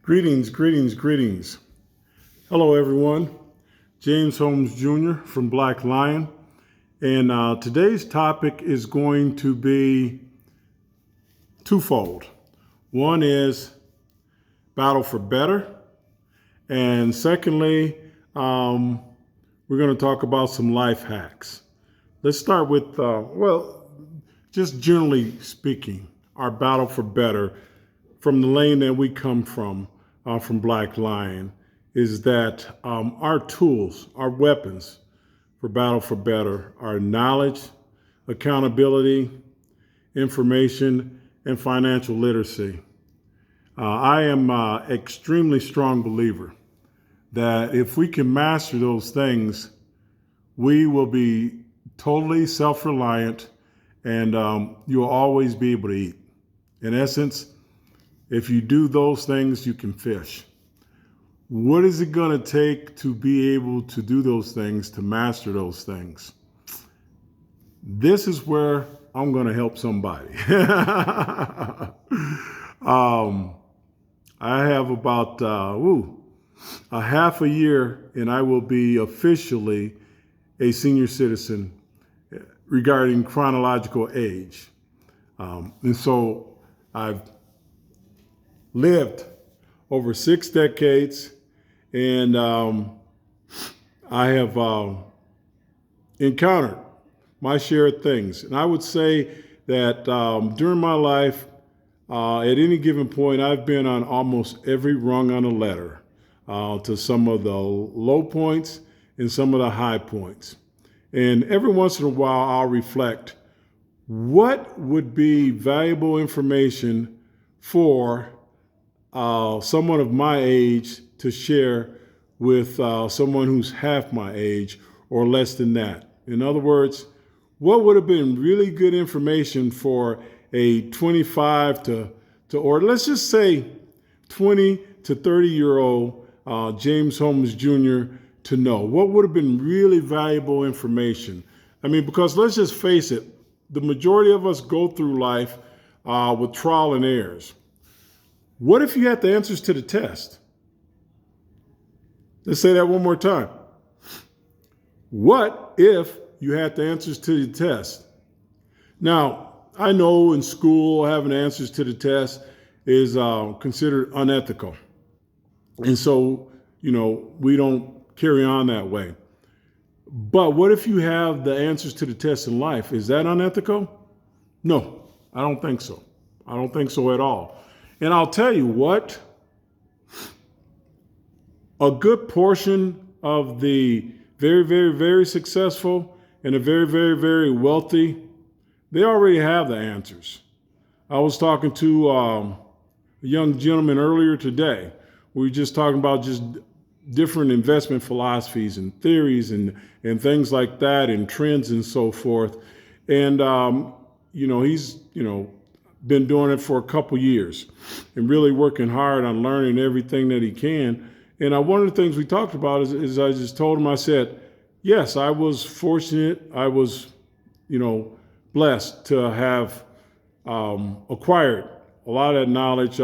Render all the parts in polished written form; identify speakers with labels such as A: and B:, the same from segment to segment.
A: Greetings, greetings, greetings. Hello, everyone. James Holmes Jr. from Black Lion. And today's topic is going to be twofold. One is battle for better. And secondly, we're going to talk about some life hacks. Let's start with, just generally speaking, our battle for better from the lane that we come from Black Lion, is that our tools, our weapons for battle for better are knowledge, accountability, information, and financial literacy. I am an extremely strong believer that if we can master those things, we will be totally self-reliant and you'll always be able to eat. In essence, if you do those things, you can fish. What is it going to take to be able to do those things, to master those things? This is where I'm going to help somebody. I have about a half a year and I will be officially a senior citizen regarding chronological age. And so I've lived over 6 decades, and I have encountered my share of things. And I would say that during my life, at any given point, I've been on almost every rung on a ladder, to some of the low points and some of the high points. And every once in a while, I'll reflect, what would be valuable information for someone of my age to share with someone who's half my age or less than that? In other words, what would have been really good information for a 25 or let's just say 20 to 30-year-old James Holmes Jr. to know? What would have been really valuable information? I mean, because let's just face it, the majority of us go through life with trial and errors. What if you had the answers to the test? Let's say that one more time. What if you had the answers to the test? Now, I know in school having answers to the test is considered unethical. And so, we don't carry on that way. But what if you have the answers to the test in life? Is that unethical? No, I don't think so. I don't think so at all. And I'll tell you what, a good portion of the very, very, very successful and the very, very, very wealthy, they already have the answers. I was talking to a young gentleman earlier today. We were just talking about just different investment philosophies and theories and things like that and trends and so forth. And, he's, been doing it for a couple years and really working hard on learning everything that he can. And one of the things we talked about is I just told him, I said, yes, I was fortunate. I was, blessed to have acquired a lot of that knowledge,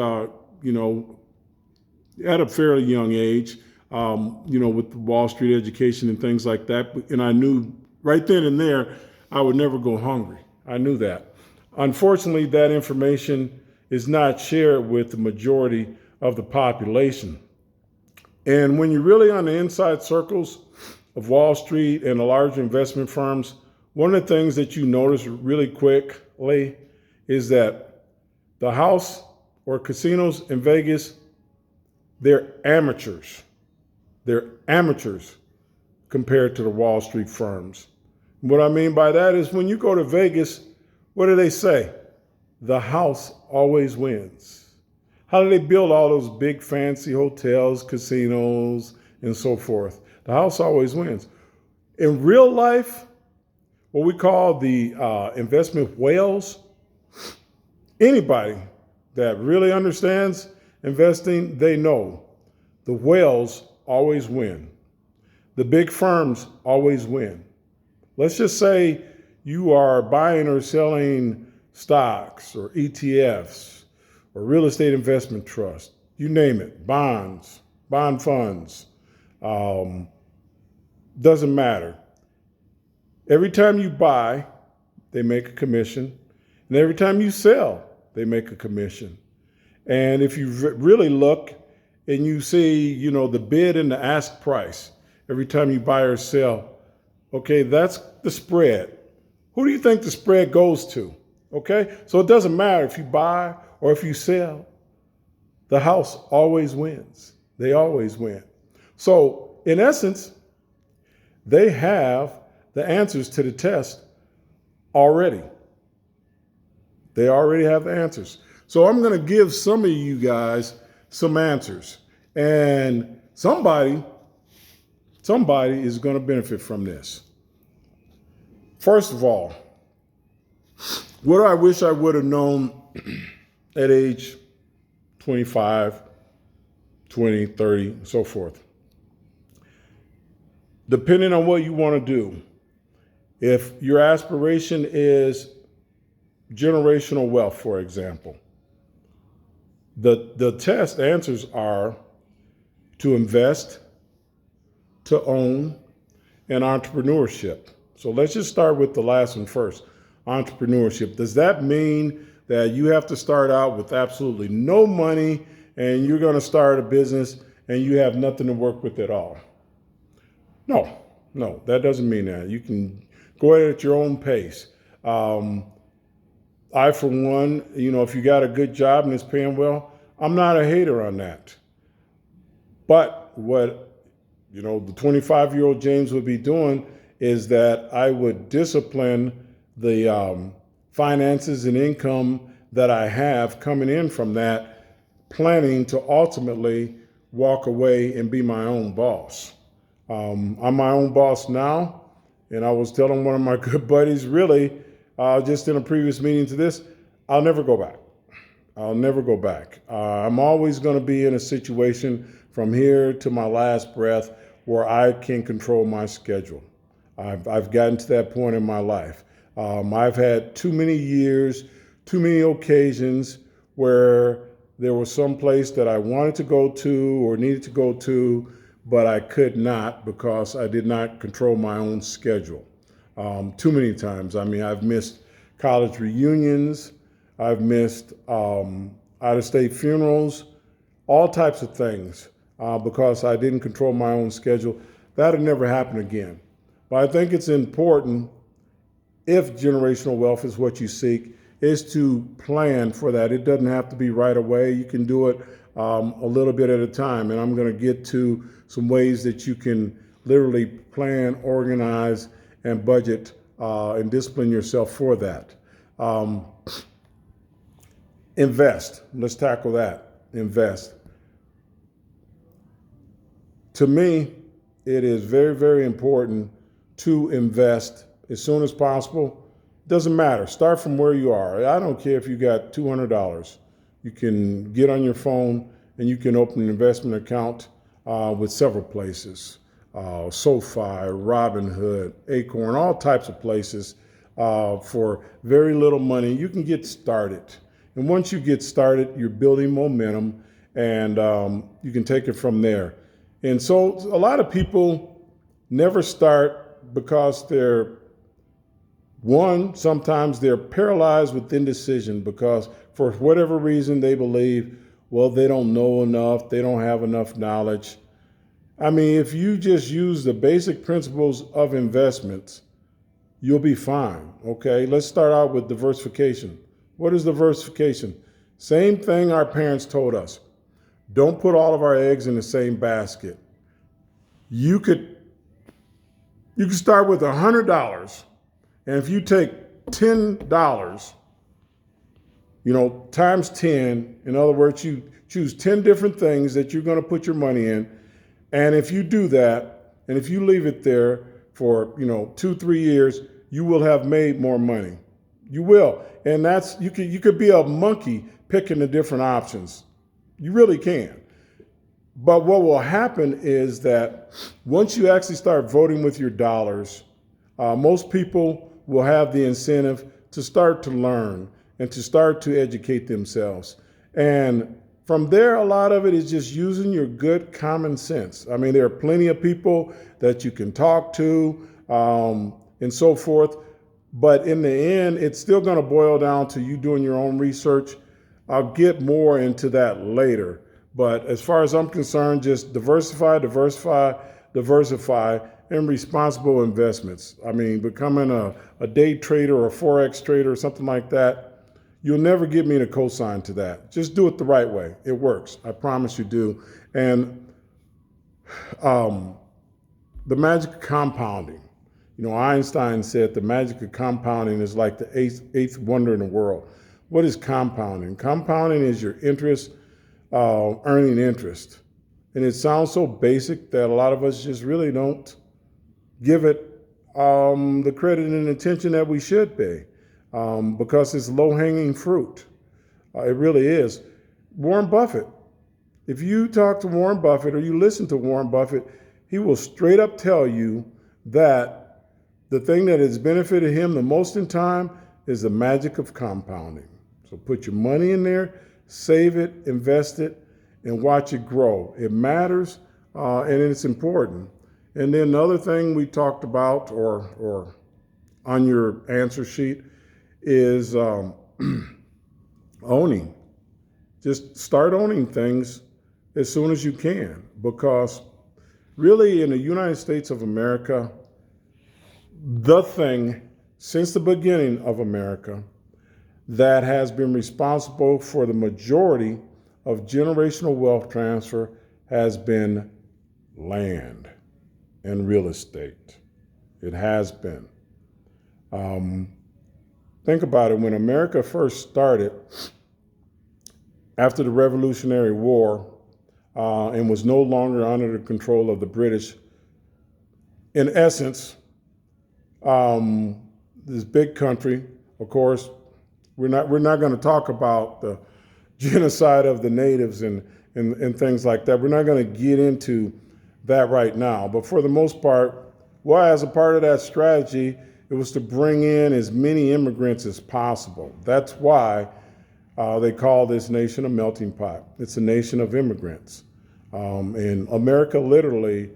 A: at a fairly young age, with the Wall Street education and things like that. And I knew right then and there, I would never go hungry. I knew that. Unfortunately, that information is not shared with the majority of the population. And when you're really on the inside circles of Wall Street and the larger investment firms, one of the things that you notice really quickly is that the house or casinos in Vegas, they're amateurs. They're amateurs compared to the Wall Street firms. What I mean by that is when you go to Vegas, what do they say? The house always wins. How do they build all those big fancy hotels, casinos, and so forth? The house always wins. In real life, what we call the investment whales, anybody that really understands investing, they know the whales always win. The big firms always win. Let's just say you are buying or selling stocks or ETFs or real estate investment trust. you name it, bonds, bond funds, doesn't matter. Every time you buy, they make a commission. And every time you sell, they make a commission. And if you really look and you see, the bid and the ask price, every time you buy or sell, okay, that's the spread. Who do you think the spread goes to? Okay, so it doesn't matter if you buy or if you sell, the house always wins. They always win. So in essence, they have the answers to the test already. They already have the answers. So I'm going to give some of you guys some answers. And somebody is going to benefit from this. First of all, what do I wish I would have known at age 25, 20, 30, and so forth? Depending on what you want to do, if your aspiration is generational wealth, for example, the test answers are to invest, to own, and entrepreneurship. So let's just start with the last one first, entrepreneurship. Does that mean that you have to start out with absolutely no money and you're going to start a business and you have nothing to work with at all? No, that doesn't mean that. You can go ahead at your own pace. I, for one, if you got a good job and it's paying well, I'm not a hater on that. But what, the 25-year-old James would be doing is that I would discipline the finances and income that I have coming in from that, planning to ultimately walk away and be my own boss. I'm my own boss now, and I was telling one of my good buddies, really, just in a previous meeting to this, I'll never go back. I'll never go back. I'm always going to be in a situation from here to my last breath where I can control my schedule. I've gotten to that point in my life. I've had too many years, too many occasions where there was some place that I wanted to go to or needed to go to, but I could not because I did not control my own schedule. Too many times. I've missed college reunions. I've missed out-of-state funerals, all types of things because I didn't control my own schedule. That'll never happen again. But I think it's important, if generational wealth is what you seek, is to plan for that. It doesn't have to be right away. You can do it a little bit at a time. And I'm going to get to some ways that you can literally plan, organize, and budget and discipline yourself for that. Invest. Let's tackle that. Invest. To me, it is very, very important to invest as soon as possible. Doesn't matter. Start from where you are. I don't care if you got $200. You can get on your phone and you can open an investment account with several places. SoFi, Robinhood, Acorn, all types of places for very little money. You can get started. And once you get started, you're building momentum and you can take it from there. And so a lot of people never start because sometimes they're paralyzed with indecision because for whatever reason they believe, well, they don't know enough, they don't have enough knowledge. If you just use the basic principles of investments, you'll be fine, okay? Let's start out with diversification. What is diversification? Same thing our parents told us. Don't put all of our eggs in the same basket. You could start with $100, and if you take $10, times 10, in other words, you choose 10 different things that you're going to put your money in. And if you do that, and if you leave it there for, 2-3 years, you will have made more money. You will. And you could be a monkey picking the different options. You really can. But what will happen is that once you actually start voting with your dollars, most people will have the incentive to start to learn and to start to educate themselves. And From there, a lot of it is just using your good common sense. I mean, there are plenty of people that you can talk to and so forth. But in the end, it's still going to boil down to you doing your own research. I'll get more into that later. But as far as I'm concerned, just diversify, and responsible investments. I mean, becoming a day trader or a Forex trader or something like that, you'll never get me to co-sign to that. Just do it the right way. It works. I promise you do. And the magic of compounding. Einstein said the magic of compounding is like the eighth wonder in the world. What is compounding? Compounding is your interest, earning interest. And it sounds so basic that a lot of us just really don't give it the credit and attention that we should be, because it's low-hanging fruit. It really is. Warren Buffett. If you talk to Warren Buffett or you listen to Warren Buffett, he will straight up tell you that the thing that has benefited him the most in time is the magic of compounding. So put your money in there, save it, invest it, and watch it grow. It matters, and it's important. And then the other thing we talked about, or on your answer sheet, is owning. Just start owning things as soon as you can, because really in the United States of America, the thing since the beginning of America that has been responsible for the majority of generational wealth transfer has been land and real estate. It has been. Think about it. When America first started, after the Revolutionary War, and was no longer under the control of the British, in essence, this big country, of course, we're not going to talk about the genocide of the natives and things like that. We're not going to get into that right now. But for the most part, well, as a part of that strategy, it was to bring in as many immigrants as possible. That's why they call this nation a melting pot. It's a nation of immigrants. And America literally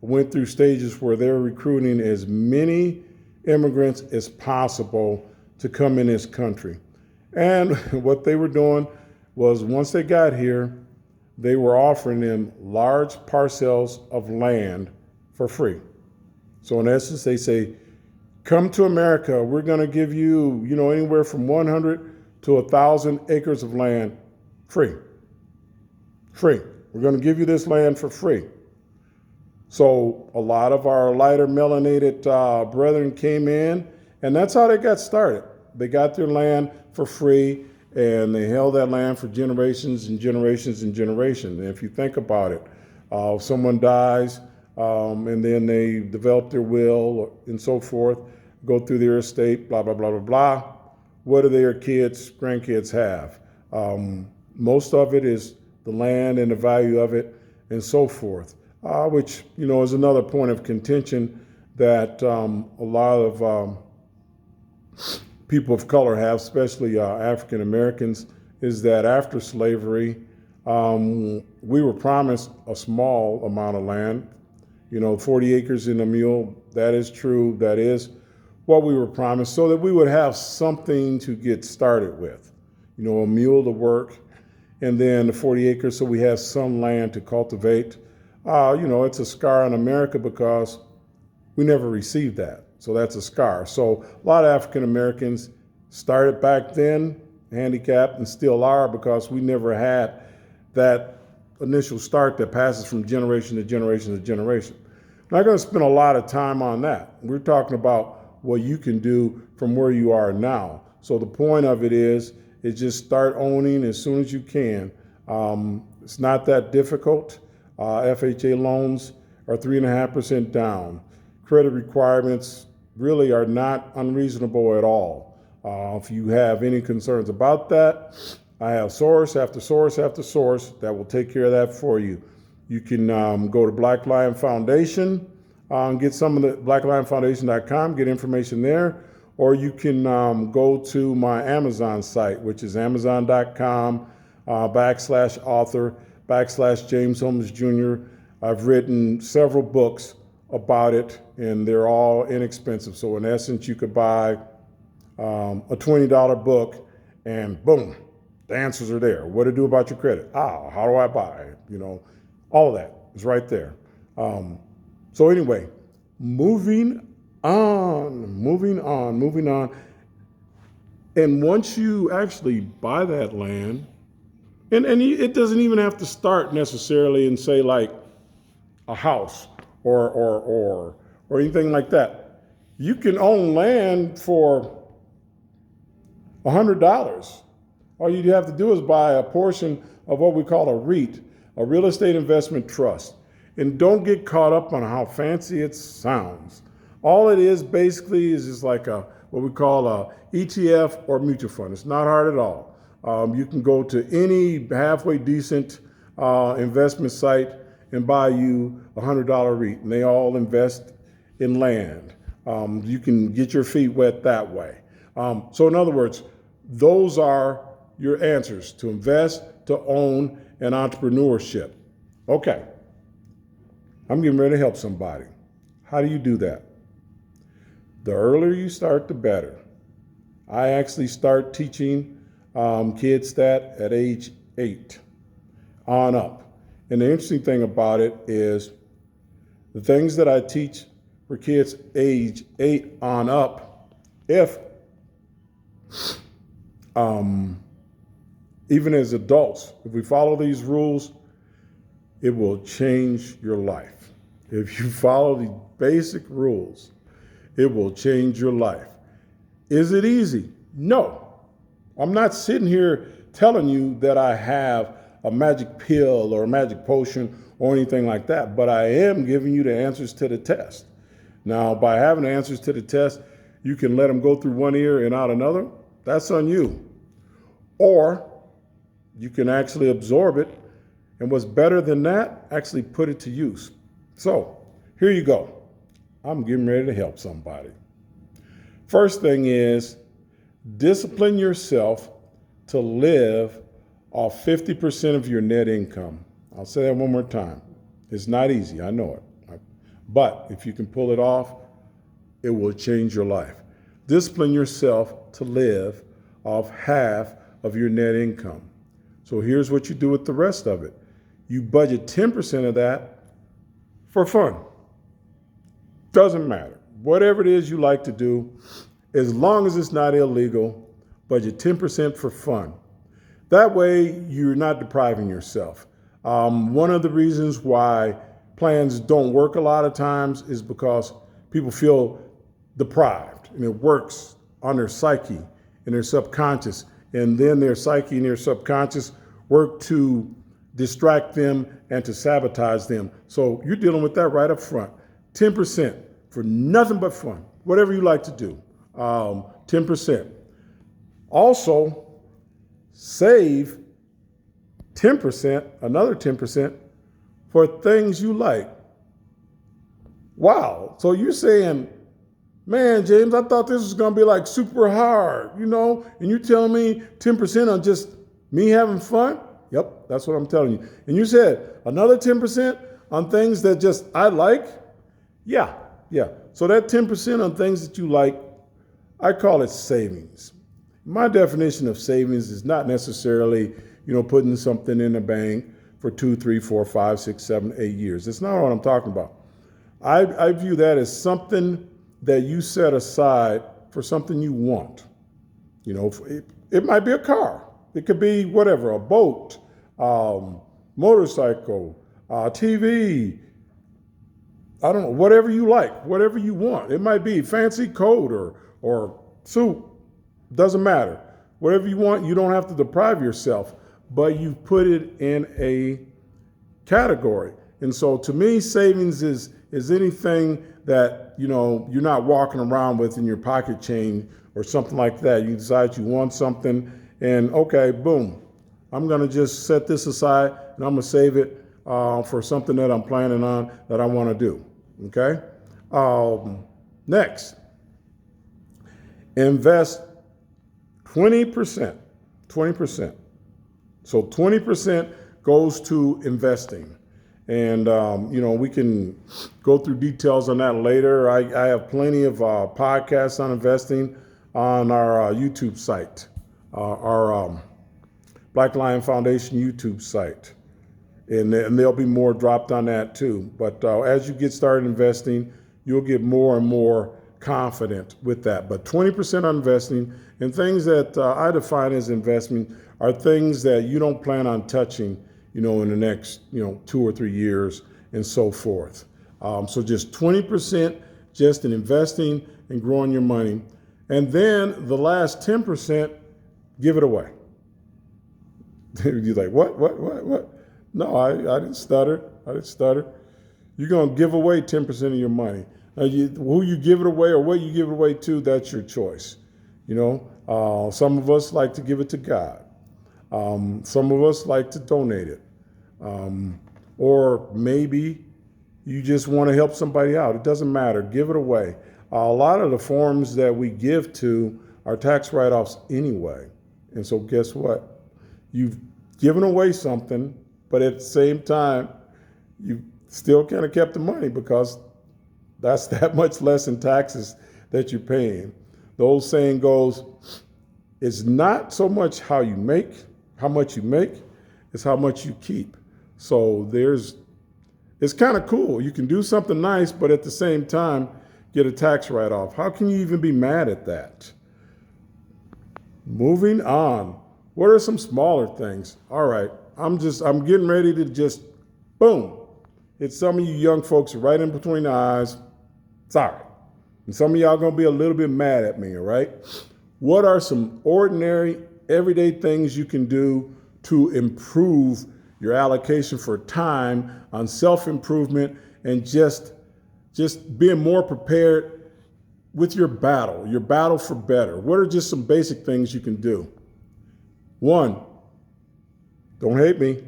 A: went through stages where they're recruiting as many immigrants as possible to come in this country. And what they were doing was, once they got here, they were offering them large parcels of land for free. So in essence, they say, come to America. We're going to give you, anywhere from 100 to 1,000 acres of land free. Free. We're going to give you this land for free. So a lot of our lighter melanated brethren came in, and that's how they got started. They got their land for free, and they held that land for generations and generations and generations. And if you think about it, if someone dies, and then they develop their will and so forth, go through their estate, blah, blah, blah, blah, blah. What do their kids, grandkids have? Most of it is the land and the value of it and so forth, which, is another point of contention that a lot of people of color have, especially African Americans, is that after slavery, we were promised a small amount of land, 40 acres in a mule. That is true. That is what we were promised, so that we would have something to get started with, a mule to work, and then the 40 acres so we have some land to cultivate. It's a scar on America because we never received that. So that's a scar. So a lot of African Americans started back then handicapped and still are, because we never had that initial start that passes from generation to generation to generation. I'm not going to spend a lot of time on that. We're talking about what you can do from where you are now. So the point of it is just start owning as soon as you can. It's not that difficult. FHA loans are 3.5% down. Credit requirements really are not unreasonable at all. If you have any concerns about that, I have source after source after source that will take care of that for you. You can go to Black Lion Foundation, get some of the blacklionfoundation.com, get information there, or you can go to my Amazon site, which is amazon.com. /author /James Holmes Jr. I've written several books about it, and they're all inexpensive. So in essence, you could buy a $20 book, and boom, the answers are there. What to do about your credit? How do I buy it? All of that is right there. So anyway, moving on. And once you actually buy that land, and it doesn't even have to start necessarily and say like a house or anything like that. You can own land for $100. All you'd have to do is buy a portion of what we call a REIT, a real estate investment trust. And don't get caught up on how fancy it sounds. All it is basically is just like what we call a ETF or mutual fund. It's not hard at all. You can go to any halfway decent investment site and buy you a $100 REIT, and they all invest in land. You can get your feet wet that way. So in other words, those are your answers: to invest, to own, and entrepreneurship. Okay, I'm getting ready to help somebody. How do you do that? The earlier you start, the better. I actually start teaching kids that at age 8 on up. And the interesting thing about it is the things that I teach for kids age 8 on up, if even as adults, if we follow these rules, it will change your life. If you follow the basic rules, it will change your life. Is it easy? No. I'm not sitting here telling you that I have a magic pill or a magic potion or anything like that, but I am giving you the answers to the test. Now, by having the answers to the test, you can let them go through one ear and out another. That's on you. Or you can actually absorb it, and what's better than that, actually put it to use. So here you go. I'm getting ready to help somebody. First thing is, discipline yourself to live off 50% of your net income. I'll say that one more time. It's not easy, I know it. But if you can pull it off, it will change your life. Discipline yourself to live off half of your net income. So here's what you do with the rest of it. You budget 10% of that for fun. Doesn't matter. Whatever it is you like to do, as long as it's not illegal, budget 10% for fun. That way, you're not depriving yourself. One of the reasons why plans don't work a lot of times is because people feel deprived, and it works on their psyche and their subconscious. And then their psyche and their subconscious work to distract them and to sabotage them. So you're dealing with that right up front. 10% for nothing but fun, whatever you like to do. 10%. Also, save 10%, another 10% for things you like. Wow. So you're saying, man, James, I thought this was going to be like super hard, and you're telling me 10% on just me having fun? Yep, that's what I'm telling you. And you said another 10% on things that just I like? Yeah. So that 10% on things that you like, I call it savings. My definition of savings is not necessarily, putting something in the bank for 2, 3, 4, 5, 6, 7, 8 years. That's not what I'm talking about. I view that as something that you set aside for something you want. It might be a car. It could be whatever, a boat, motorcycle, TV, I don't know, whatever you like, whatever you want. It might be fancy coat or suit, doesn't matter. Whatever you want, you don't have to deprive yourself, but you put it in a category. And so to me, savings is anything that, you're not walking around with in your pocket chain or something like that. You decide you want something and okay, boom, I'm going to just set this aside and I'm going to save it for something that I'm planning on that I want to do. Okay. Next, invest 20%. So 20% goes to investing. And, we can go through details on that later. I have plenty of podcasts on investing on our YouTube site, our Black Lion Foundation YouTube site. And there'll be more dropped on that too. But as you get started investing, you'll get more and more confident with that. But 20% on investing, and things that I define as investment are things that you don't plan on touching, in the next, 2 or 3 years and so forth. So just 20% just in investing and growing your money. And then the last 10%, give it away. You're like, what? No, I didn't stutter. You're going to give away 10% of your money. Now, who you give it away or what you give it away to, that's your choice. Some of us like to give it to God. Some of us like to donate it. Or maybe you just want to help somebody out. It doesn't matter. Give it away. A lot of the forms that we give to are tax write-offs anyway. And so guess what? You've given away something, but at the same time, you still kind of kept the money because that's that much less in taxes that you're paying. The old saying goes, it's not so much how much you make, it's how much you keep. So it's kind of cool. You can do something nice, but at the same time, get a tax write-off. How can you even be mad at that? Moving on. What are some smaller things? All right, I'm getting ready to just, boom, hit some of you young folks right in between the eyes. Sorry. And some of y'all gonna be a little bit mad at me, all right? What are some ordinary, everyday things you can do to improve your allocation for time on self-improvement and just being more prepared with your battle for better? What are just some basic things you can do? 1, don't hate me,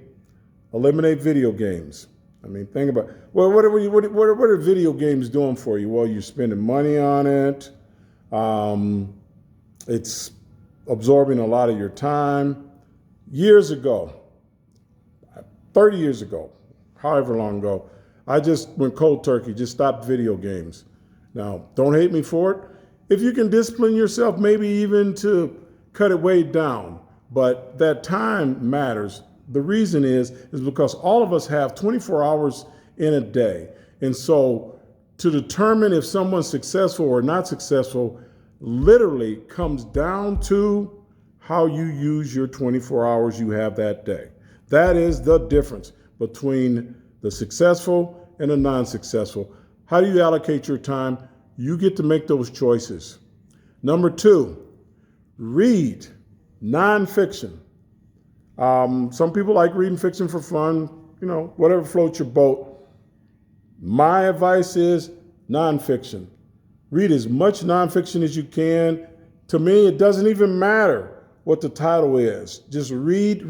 A: eliminate video games. I mean, think about, well, what are video games doing for you? Well, you're spending money on it. It's absorbing a lot of your time. Years ago, 30 years ago, however long ago, I just went cold turkey, just stopped video games. Now, don't hate me for it. If you can discipline yourself, maybe even to cut it way down, but that time matters. The reason is because all of us have 24 hours in a day. And so to determine if someone's successful or not successful literally comes down to how you use your 24 hours you have that day. That is the difference between the successful and the non-successful. How do you allocate your time? You get to make those choices. Number 2, read nonfiction. Some people like reading fiction for fun, whatever floats your boat. My advice is nonfiction. Read as much nonfiction as you can. To me, it doesn't even matter what the title is. Just read.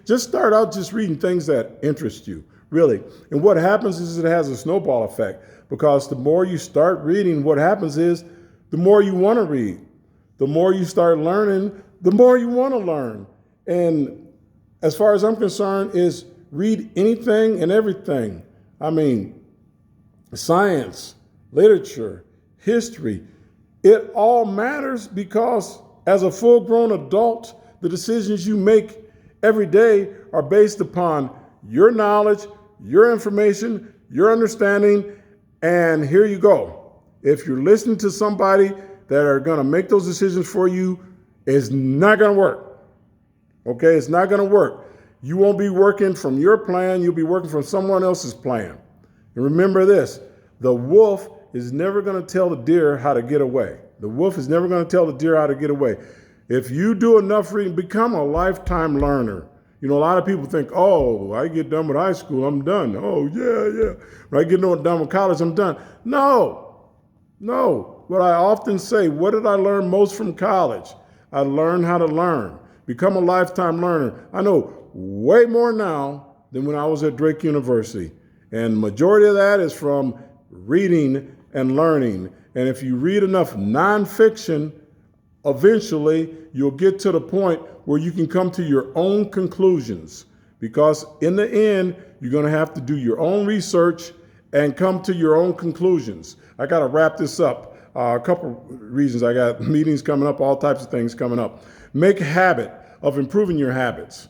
A: Just start out just reading things that interest you, really. And what happens is it has a snowball effect, because the more you start reading, what happens is the more you want to read. The more you start learning, the more you want to learn. And as far as I'm concerned, is read anything and everything. I mean, science, literature, history, it all matters, because as a full-grown adult, the decisions you make every day are based upon your knowledge, your information, your understanding, and here you go. If you're listening to somebody that are going to make those decisions for you, it's not going to work. Okay, it's not going to work. You won't be working from your plan. You'll be working from someone else's plan. And remember this, the wolf is never going to tell the deer how to get away. The wolf is never going to tell the deer how to get away. If you do enough reading, become a lifetime learner. A lot of people think, oh, I get done with high school, I'm done. Oh, yeah. When I get done with college, I'm done. No. What I often say, what did I learn most from college? I learned how to learn. Become a lifetime learner. I know way more now than when I was at Drake University. And the majority of that is from reading and learning. And if you read enough nonfiction, eventually you'll get to the point where you can come to your own conclusions, because in the end, you're going to have to do your own research and come to your own conclusions. I got to wrap this up. A couple reasons. I got meetings coming up, all types of things coming up. Make a habit of improving your habits.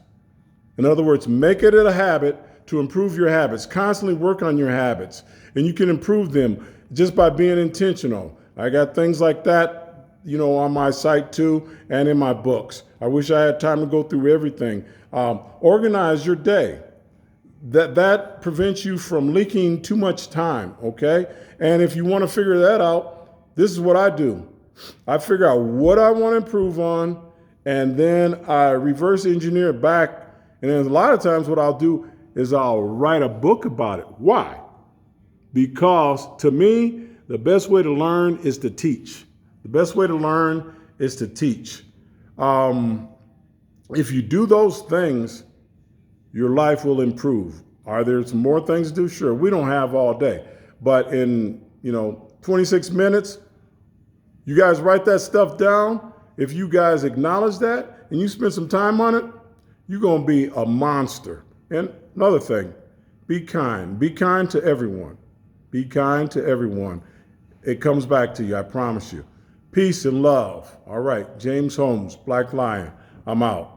A: In other words, make it a habit to improve your habits. Constantly work on your habits, and you can improve them just by being intentional. I got things like that, on my site too, and in my books. I wish I had time to go through everything. Organize your day. That prevents you from leaking too much time, okay? And if you want to figure that out, this is what I do. I figure out what I want to improve on, and then I reverse engineer it back. And then a lot of times what I'll do is I'll write a book about it. Why? Because to me, the best way to learn is to teach. The best way to learn is to teach. If you do those things, your life will improve. Are there some more things to do? Sure. We don't have all day. But in, 26 minutes, you guys write that stuff down. If you guys acknowledge that and you spend some time on it, you're going to be a monster. And another thing, be kind. Be kind to everyone. Be kind to everyone. It comes back to you, I promise you. Peace and love. All right, James Holmes, Black Lion. I'm out.